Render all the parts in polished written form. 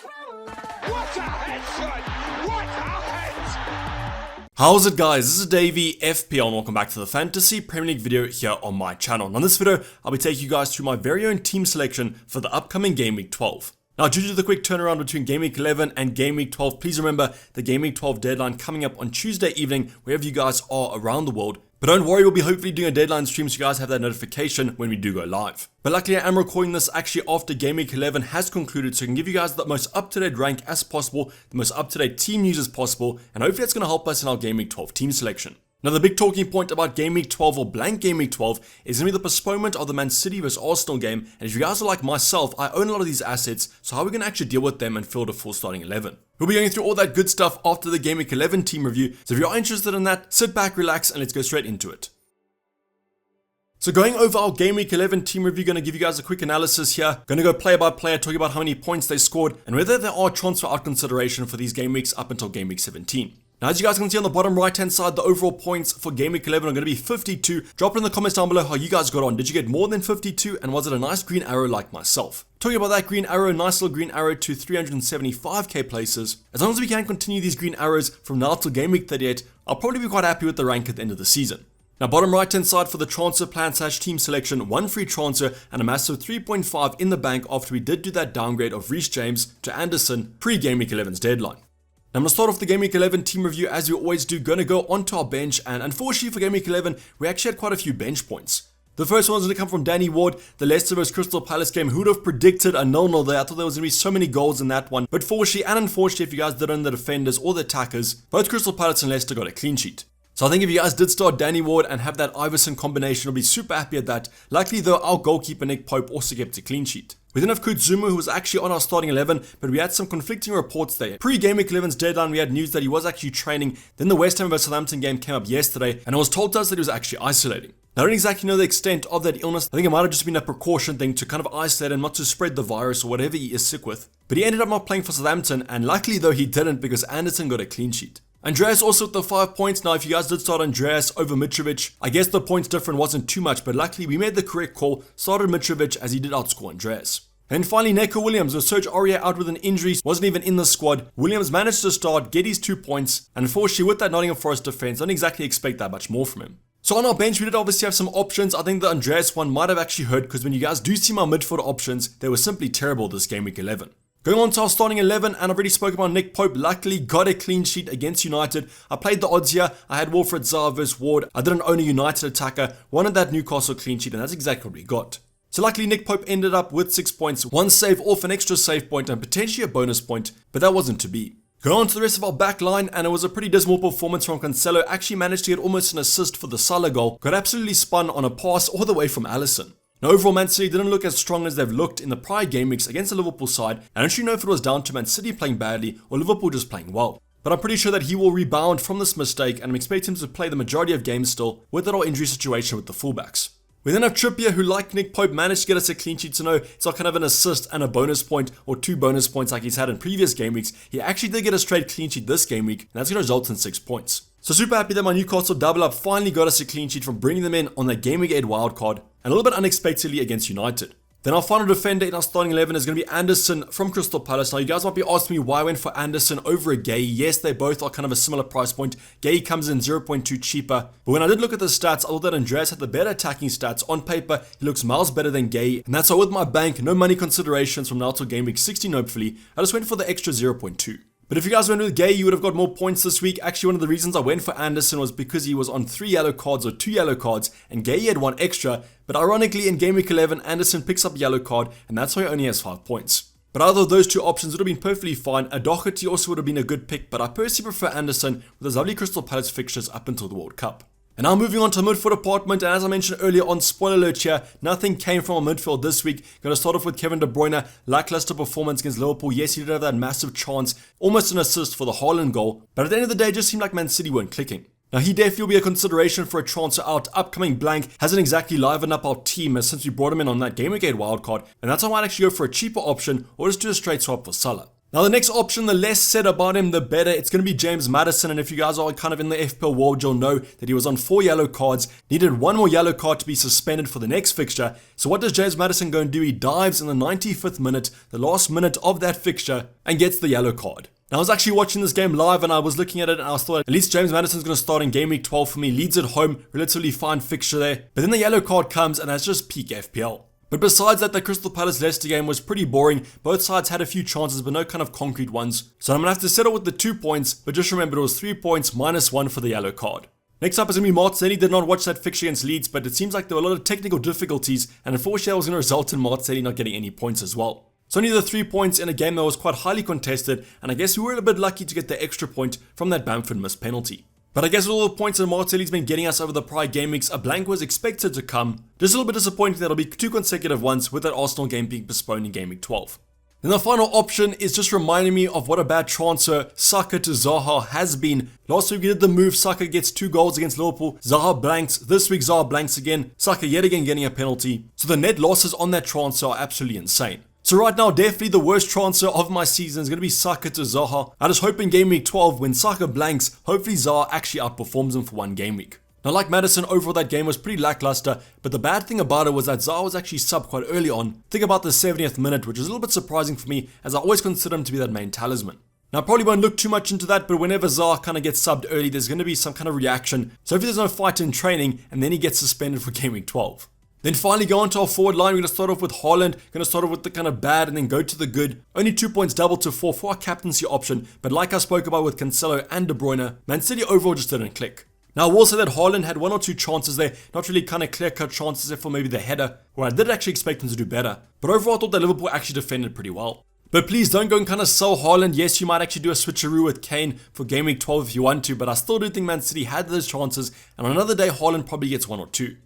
What a headshot! What a head! How's it, guys? This is Dayvy, FPL, and welcome back to the Fantasy Premier League video here on my channel. And on this video, I'll be taking you guys through my very own team selection for the upcoming Game Week 12. Now, due to the quick turnaround between Game Week 11 and Game Week 12, please remember the Game Week 12 deadline coming up on Tuesday evening, wherever you guys are around the world. But don't worry, we'll be hopefully doing a deadline stream so you guys have that notification when we do go live. But luckily, I am recording this actually after Game Week 11 has concluded, so I can give you guys the most up-to-date rank as possible, the most up-to-date team news as possible, and hopefully that's going to help us in our Game Week 12 team selection. Now, the big talking point about Game Week 12 or blank Game Week 12 is going to be the postponement of the Man City vs Arsenal game. And if you guys are like myself, I own a lot of these assets, so how are we going to actually deal with them and field a full starting 11? We'll be going through all that good stuff after the Game Week 11 team review, so if you're interested in that, sit back, relax, and let's go straight into it. So going over our Game Week 11 team review, going to give you guys a quick analysis here. Going to go player by player, talking about how many points they scored and whether there are transfer out consideration for these game weeks up until Game Week 17. Now, as you guys can see on the bottom right hand side, the overall points for Game Week 11 are going to be 52. Drop it in the comments down below how you guys got on. Did you get more than 52 and was it a nice green arrow like myself? Talking about that green arrow, nice little green arrow to 375k places. As long as we can continue these green arrows from now till Game Week 38, I'll probably be quite happy with the rank at the end of the season. Now, bottom right hand side for the transfer plan / team selection, one free transfer and a massive 3.5 in the bank after we did do that downgrade of Reece James to Anderson pre-Game Week 11's deadline. Now, I'm going to start off the Game Week 11 team review as we always do, going to go onto our bench, and unfortunately for Game Week 11, we actually had quite a few bench points. The first one was going to come from Danny Ward, the Leicester vs Crystal Palace game. Who would have predicted a 0-0 there? I thought there was going to be so many goals in that one, but fortunately and unfortunately, if you guys did own the defenders or the attackers, both Crystal Palace and Leicester got a clean sheet. So I think if you guys did start Danny Ward and have that Iverson combination, I'll be super happy at that. Luckily though, our goalkeeper Nick Pope also kept a clean sheet. We then have Kudzumu, who was actually on our starting 11, but we had some conflicting reports there. Pre-Game Week 11's deadline, we had news that he was actually training. Then the West Ham vs Southampton game came up yesterday, and it was told to us that he was actually isolating. Now, I don't exactly know the extent of that illness. I think it might have just been a precaution thing to kind of isolate him, not to spread the virus or whatever he is sick with. But he ended up not playing for Southampton, and luckily though he didn't because Anderson got a clean sheet. Andreas also with the 5 points. Now, if you guys did start Andreas over Mitrovic, I guess the points difference wasn't too much, but luckily we made the correct call, started Mitrovic as he did outscore Andreas. And finally, Neko Williams, with Serge Aurier out with an injury, wasn't even in the squad. Williams managed to start, get his 2 points, and unfortunately with that Nottingham Forest defense, I don't exactly expect that much more from him. So on our bench, we did obviously have some options. I think the Andreas one might have actually hurt, because when you guys do see my midfield options, they were simply terrible this Game Week 11. Going on to our starting 11, and I've already spoken about Nick Pope, luckily got a clean sheet against United. I played the odds here. I had Wilfred Zaha versus Ward. I didn't own a United attacker, wanted that Newcastle clean sheet, and that's exactly what we got. So luckily Nick Pope ended up with 6 points, 1 save off an extra save point and potentially a bonus point, but that wasn't to be. Going on to the rest of our back line, and it was a pretty dismal performance from Cancelo. Actually managed to get almost an assist for the Salah goal, got absolutely spun on a pass all the way from Alisson. Now, overall, Man City didn't look as strong as they've looked in the prior game weeks against the Liverpool side. I don't actually know if it was down to Man City playing badly or Liverpool just playing well. But I'm pretty sure that he will rebound from this mistake, and I'm expecting him to play the majority of games still with that whole injury situation with the fullbacks. We then have Trippier, who like Nick Pope managed to get us a clean sheet, so no, it's not kind of an assist and a bonus point or 2 bonus points like he's had in previous game weeks. He actually did get a straight clean sheet this game week, and that's going to result in 6 points. So super happy that my Newcastle double up finally got us a clean sheet from bringing them in on that Game Week 8 wildcard, and a little bit unexpectedly against United. Then our final defender in our starting 11 is going to be Anderson from Crystal Palace. Now, you guys might be asking me why I went for Anderson over a Gay. Yes, they both are kind of a similar price point. Gay comes in 0.2 cheaper. But when I did look at the stats, I thought that Andreas had the better attacking stats. On paper, he looks miles better than Gay. And that's why with my bank, no money considerations from now till Game Week 16 hopefully, I just went for the extra 0.2. But if you guys went with Gay, you would have got more points this week. Actually, one of the reasons I went for Anderson was because he was on 3 yellow cards or 2 yellow cards, and Gay had 1 extra. But ironically, in Game Week 11, Anderson picks up a yellow card, and that's why he only has 5 points. But either of those 2 options would have been perfectly fine. A Doherty also would have been a good pick, but I personally prefer Anderson with his lovely Crystal Palace fixtures up until the World Cup. And now moving on to the midfield department, and as I mentioned earlier on, spoiler alert here, nothing came from our midfield this week. Going to start off with Kevin De Bruyne, lackluster performance against Liverpool. Yes, he did have that massive chance, almost an assist for the Haaland goal, but at the end of the day, it just seemed like Man City weren't clicking. Now, he definitely will be a consideration for a transfer out. Upcoming blank hasn't exactly livened up our team since we brought him in on that Game Week 8 wildcard, and that's why I might actually go for a cheaper option or just do a straight swap for Salah. Now the next option, the less said about him, the better. It's going to be James Maddison, and if you guys are kind of in the FPL world, you'll know that he was on 4 yellow cards, needed 1 more yellow card to be suspended for the next fixture. So what does James Maddison go and do? He dives in the 95th minute, the last minute of that fixture, and gets the yellow card. Now I was actually watching this game live and I was looking at it and I thought, at least James Maddison's going to start in game week 12 for me. Leeds at home, relatively fine fixture there. But then the yellow card comes and that's just peak FPL. But besides that, the Crystal Palace Leicester game was pretty boring. Both sides had a few chances, but no kind of concrete ones. So I'm going to have to settle with the 2 points, but just remember it was 3 points minus 1 for the yellow card. Next up is going to be Martinelli. Did not watch that fixture against Leeds, but it seems like there were a lot of technical difficulties, and unfortunately that was going to result in Martinelli not getting any points as well. So only the 3 points in a game that was quite highly contested, and I guess we were a bit lucky to get the extra point from that Bamford missed penalty. But I guess with all the points that Martinelli's been getting us over the prior game weeks, a blank was expected to come. Just a little bit disappointing that it'll be 2 consecutive ones with that Arsenal game being postponed in game week 12. Then the final option is just reminding me of what a bad transfer Saka to Zaha has been. Last week we did the move, Saka gets 2 goals against Liverpool, Zaha blanks. This week Zaha blanks again, Saka yet again getting a penalty. So the net losses on that transfer are absolutely insane. So right now, definitely the worst transfer of my season is going to be Saka to Zaha. I just hope in game week 12, when Saka blanks, hopefully Zaha actually outperforms him for 1 game week. Now like Maddison, overall that game was pretty lackluster, but the bad thing about it was that Zaha was actually subbed quite early on. Think about the 70th minute, which is a little bit surprising for me, as I always consider him to be that main talisman. Now I probably won't look too much into that, but whenever Zaha kind of gets subbed early, there's going to be some kind of reaction. So if there's no fight in training, and then he gets suspended for game week 12. Then finally go on to our forward line. We're going to start off with Haaland, going to start off with the kind of bad and then go to the good. Only 2 points double to 4 for our captaincy option, but like I spoke about with Cancelo and De Bruyne, Man City overall just didn't click. Now I will say that Haaland had 1 or 2 chances there, not really kind of clear-cut chances except for maybe the header, where I did actually expect him to do better. But overall I thought that Liverpool actually defended pretty well. But please don't go and kind of sell Haaland. Yes, you might actually do a switcheroo with Kane for game week 12 if you want to, but I still do think Man City had those chances, and on another day Haaland probably gets 1 or 2.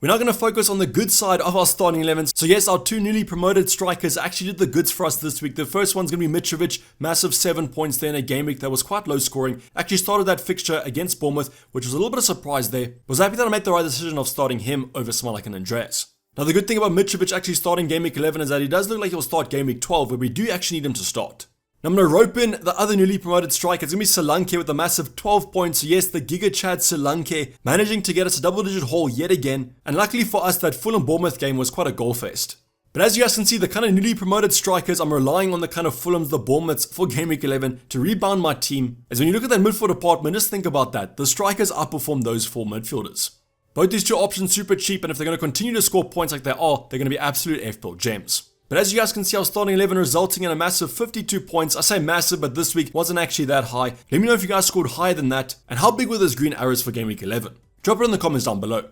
We're now going to focus on the good side of our starting 11s. So yes, our 2 newly promoted strikers actually did the goods for us this week. The first one's going to be Mitrovic, massive 7 points there in a game week that was quite low scoring. Actually started that fixture against Bournemouth, which was a little bit of a surprise there. Was happy that I made the right decision of starting him over someone like an Andreas. Now the good thing about Mitrovic actually starting game week 11 is that he does look like he'll start game week 12, where we do actually need him to start. Now I'm going to rope in the other newly promoted striker. It's going to be Solanke with a massive 12 points. So yes, the Giga Chad Solanke managing to get us a double-digit haul yet again. And luckily for us, that Fulham Bournemouth game was quite a goal fest. But as you guys can see, the kind of newly promoted strikers, I'm relying on the kind of Fulhams, the Bournemouths for game week 11 to rebound my team. As when you look at that midfield department, just think about that. The strikers outperform those 4 midfielders. Both these 2 options super cheap, and if they're going to continue to score points like they are, they're going to be absolute FPL gems. But as you guys can see, our starting 11 resulting in a massive 52 points. I say massive, but this week wasn't actually that high. Let me know if you guys scored higher than that, and how big were those green arrows for game week 11? Drop it in the comments down below.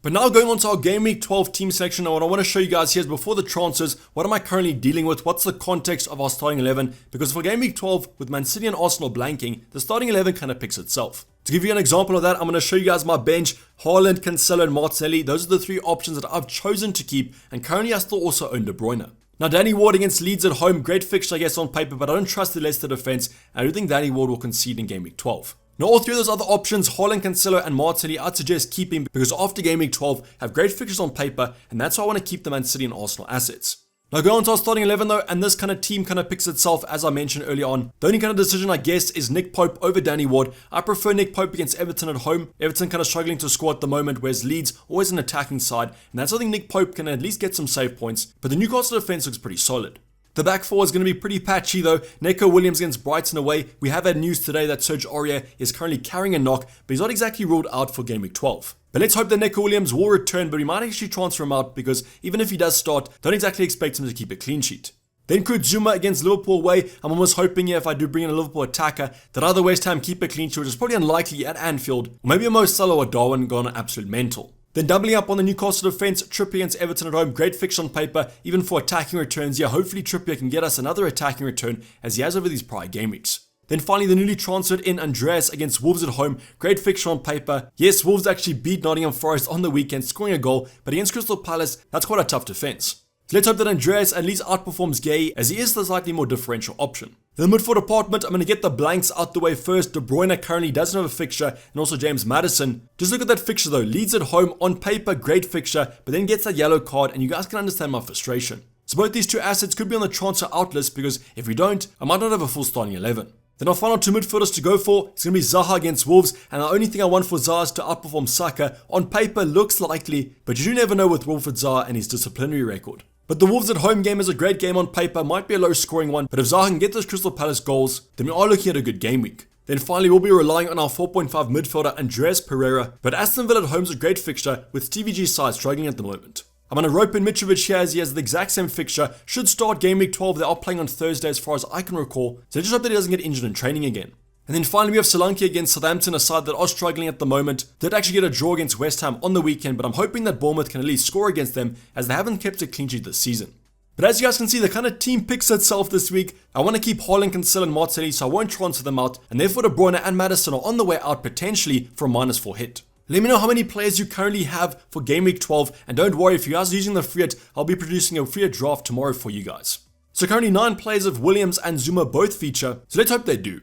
But now going on to our game week 12 team selection, and what I want to show you guys here is before the transfers, what am I currently dealing with? What's the context of our starting 11? Because for game week 12, with Man City and Arsenal blanking, the starting 11 kind of picks itself. To give you an example of that, I'm going to show you guys my bench. Haaland, Cancelo, and Martinelli. Those are the 3 options that I've chosen to keep, and currently I still also own De Bruyne. Now Danny Ward against Leeds at home, great fixture I guess on paper, but I don't trust the Leicester defense, and I do think Danny Ward will concede in game week 12. Now all 3 of those other options, Haaland, Cancelo, and Martinelli, I'd suggest keeping because after game week 12 have great fixtures on paper, and that's why I want to keep the Man City and Arsenal assets. Now going on to our starting 11 though, and this kind of team kind of picks itself as I mentioned earlier on. The only kind of decision I guess is Nick Pope over Danny Ward. I prefer Nick Pope against Everton at home. Everton kind of struggling to score at the moment, whereas Leeds always an attacking side, and that's something Nick Pope can at least get some save points, but the Newcastle defense looks pretty solid. The back 4 is going to be pretty patchy though. Neco Williams against Brighton away. We have had news today that Serge Aurier is currently carrying a knock, but he's not exactly ruled out for game week 12. But let's hope that Neco Williams will return, but we might actually transfer him out because even if he does start, don't exactly expect him to keep a clean sheet. Then Kurt Zouma against Liverpool away. I'm almost hoping here if I do bring in a Liverpool attacker that either West Ham keep a clean sheet, which is probably unlikely at Anfield, or maybe a Mo Salah or Darwin gone absolute mental. Then doubling up on the Newcastle defense, Trippier against Everton at home, great fixture on paper, even for attacking returns. Yeah, hopefully Trippier can get us another attacking return as he has over these prior game weeks. Then finally the newly transferred in Andreas against Wolves at home, great fixture on paper. Yes, Wolves actually beat Nottingham Forest on the weekend, scoring a goal, but against Crystal Palace, that's quite a tough defense. So let's hope that Andreas at least outperforms Gay, as he is the slightly more differential option. In the midfield department, I'm going to get the blanks out the way first. De Bruyne currently doesn't have a fixture, and also James Maddison. Just look at that fixture though. Leeds at home, on paper, great fixture, but then gets that yellow card, and you guys can understand my frustration. So both these two assets could be on the transfer out list because if we don't, I might not have a full starting 11. Then our final two midfielders to go for, it's going to be Zaha against Wolves, and the only thing I want for Zaha is to outperform Saka. On paper, looks likely, but you do never know with Wilfried Zaha and his disciplinary record. But the Wolves at home game is a great game on paper, might be a low scoring one, but if Zaha can get those Crystal Palace goals, then we are looking at a good game week. Then finally, we'll be relying on our 4.5 midfielder Andreas Pereira, but Aston Villa at home is a great fixture with TVG's side struggling at the moment. I'm going to rope in Mitrovic here as he has the exact same fixture, should start game week 12, they are playing on Thursday as far as I can recall, so just hope that he doesn't get injured in training again. And then finally we have Solanke against Southampton, a side that are struggling at the moment. Did actually get a draw against West Ham on the weekend, but I'm hoping that Bournemouth can at least score against them as they haven't kept a clean sheet this season. But as you guys can see, the kind of team picks itself this week. I want to keep Haaland, Cancelo and Martinelli, so I won't transfer them out, and therefore De Bruyne and Maddison are on the way out potentially for a -4 hit. Let me know how many players you currently have for Game Week 12, and don't worry, if you guys are using the free hit, I'll be producing a free hit draft tomorrow for you guys. So currently 9 players of Williams and Zuma both feature, so let's hope they do.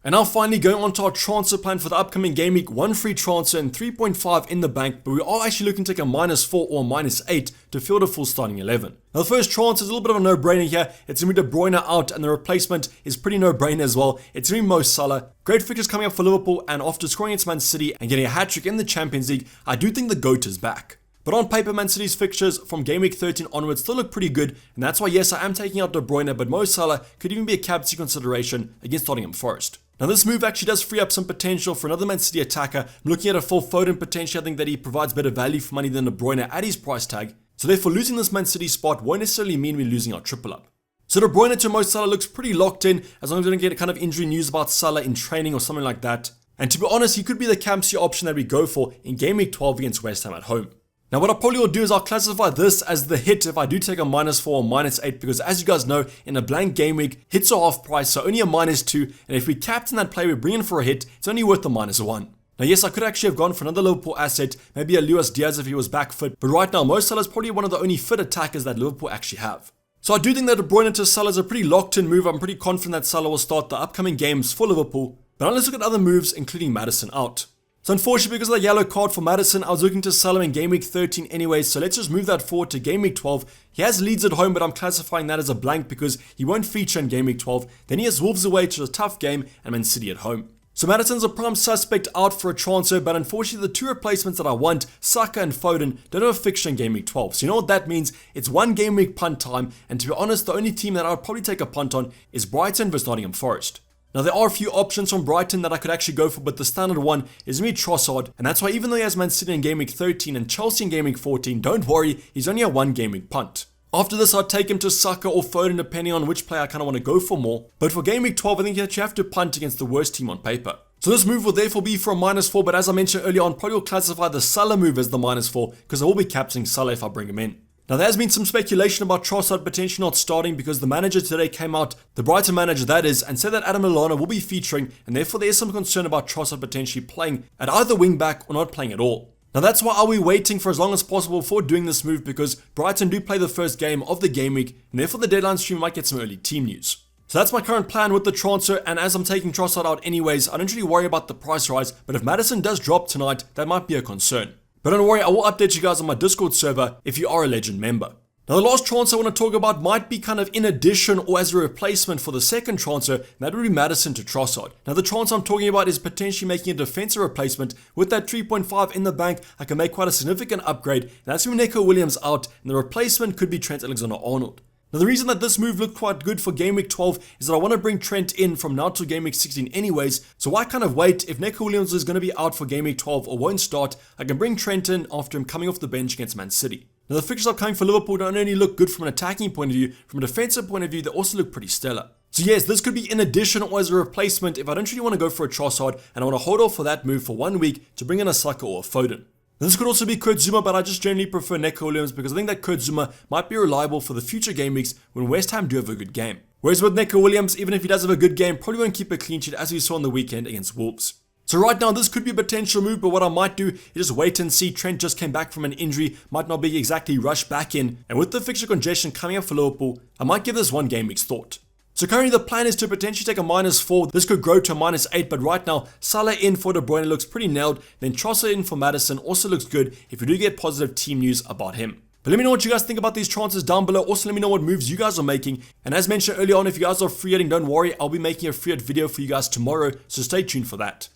And now finally going on to our transfer plan for the upcoming game week, 1 free transfer and 3.5 in the bank, but we are actually looking to take a -4 or a -8 to field a full starting 11. Now the first transfer is a little bit of a no-brainer here. It's going to be De Bruyne out, and the replacement is pretty no-brainer as well. It's going to be Mo Salah. Great fixtures coming up for Liverpool, and after scoring against Man City and getting a hat-trick in the Champions League, I do think the GOAT is back. But on paper, Man City's fixtures from game week 13 onwards still look pretty good, and that's why yes, I am taking out De Bruyne, but Mo Salah could even be a captaincy consideration against Nottingham Forest. Now this move actually does free up some potential for another Man City attacker. I'm looking at a full Foden potential. I think that he provides better value for money than De Bruyne at his price tag. So therefore losing this Man City spot won't necessarily mean we're losing our triple up. So De Bruyne to Mo Salah looks pretty locked in as long as we don't get kind of injury news about Salah in training or something like that. And to be honest, he could be the captaincy option that we go for in game week 12 against West Ham at home. Now what I probably will do is I'll classify this as the hit if I do take a -4 or -8, because as you guys know, in a blank game week, hits are half price, so only a -2, and if we captain that player we bring in for a hit, it's only worth the -1. Now yes, I could actually have gone for another Liverpool asset, maybe a Luis Diaz if he was back fit, but right now Mo Salah is probably one of the only fit attackers that Liverpool actually have. So I do think that De Bruyne to Salah is a pretty locked in move. I'm pretty confident that Salah will start the upcoming games for Liverpool, but now let's look at other moves including Maddison out. So unfortunately, because of the yellow card for Maddison, I was looking to sell him in game week 13 anyway, so let's just move that forward to game week 12. He has Leeds at home, but I'm classifying that as a blank because he won't feature in game week 12. Then he has Wolves away, which is a tough game, and Man City at home. So Maddison's a prime suspect out for a transfer, but unfortunately the two replacements that I want, Saka and Foden, don't have a fixture in game week 12. So you know what that means? It's one game week punt time, and to be honest, the only team that I would probably take a punt on is Brighton versus Nottingham Forest. Now there are a few options from Brighton that I could actually go for, but the standard one is me Trossard, and that's why even though he has Man City in game week 13 and Chelsea in game week 14, don't worry, he's only a 1 game week punt. After this, I'd take him to Saka or Foden depending on which player I kind of want to go for more, but for game week 12 I think you have to punt against the worst team on paper. So this move will therefore be for a -4, but as I mentioned earlier on, probably will classify the Salah move as the -4 because I will be captaining Salah if I bring him in. Now there has been some speculation about Trossard potentially not starting because the manager today came out, the Brighton manager that is, and said that Adam Lallana will be featuring, and therefore there is some concern about Trossard potentially playing at either wing back or not playing at all. Now that's why I'll be waiting for as long as possible before doing this move because Brighton do play the first game of the game week, and therefore the deadline stream might get some early team news. So that's my current plan with the transfer, and as I'm taking Trossard out anyways, I don't really worry about the price rise, but if Maddison does drop tonight, that might be a concern. But don't worry, I will update you guys on my Discord server if you are a Legend member. Now the last transfer I want to talk about might be kind of in addition or as a replacement for the second transfer, and that would be Maddison to Trossard. Now the transfer I'm talking about is potentially making a defensive replacement. With that 3.5 in the bank, I can make quite a significant upgrade, and that's with Neco Williams out, and the replacement could be Trent Alexander-Arnold. Now the reason that this move looked quite good for game week 12 is that I want to bring Trent in from now to game week 16 anyways, so why kind of wait? If Neco Williams is going to be out for game week 12 or won't start, I can bring Trent in after him coming off the bench against Man City. Now the fixtures upcoming for Liverpool don't only look good from an attacking point of view, from a defensive point of view they also look pretty stellar. So yes, this could be in addition or as a replacement if I don't really want to go for a Trossard and I want to hold off for that move for 1 week to bring in a Saka or a Foden. This could also be Kurt Zuma, but I just generally prefer Neco Williams because I think that Kurt Zuma might be reliable for the future game weeks when West Ham do have a good game. Whereas with Neco Williams, even if he does have a good game, probably won't keep a clean sheet as we saw on the weekend against Wolves. So right now, this could be a potential move, but what I might do is just wait and see. Trent just came back from an injury, might not be exactly rushed back in, and with the fixture congestion coming up for Liverpool, I might give this 1 game week's thought. So currently the plan is to potentially take a -4, this could grow to a -8, but right now Salah in for De Bruyne looks pretty nailed, then Trossard in for Maddison also looks good if we do get positive team news about him. But let me know what you guys think about these transfers down below. Also, let me know what moves you guys are making. And as mentioned earlier on, if you guys are free hitting, don't worry, I'll be making a free hit video for you guys tomorrow, so stay tuned for that.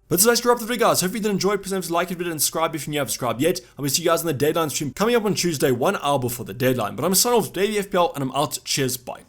But this is actually wrap up the video, guys. Hope you did enjoy. Please remember to like the video and subscribe if you haven't subscribed yet. I will see you guys in the deadline stream coming up on Tuesday, 1 hour before the deadline. But I'm signing off, Dayvy FPL, and I'm out. Cheers, bye.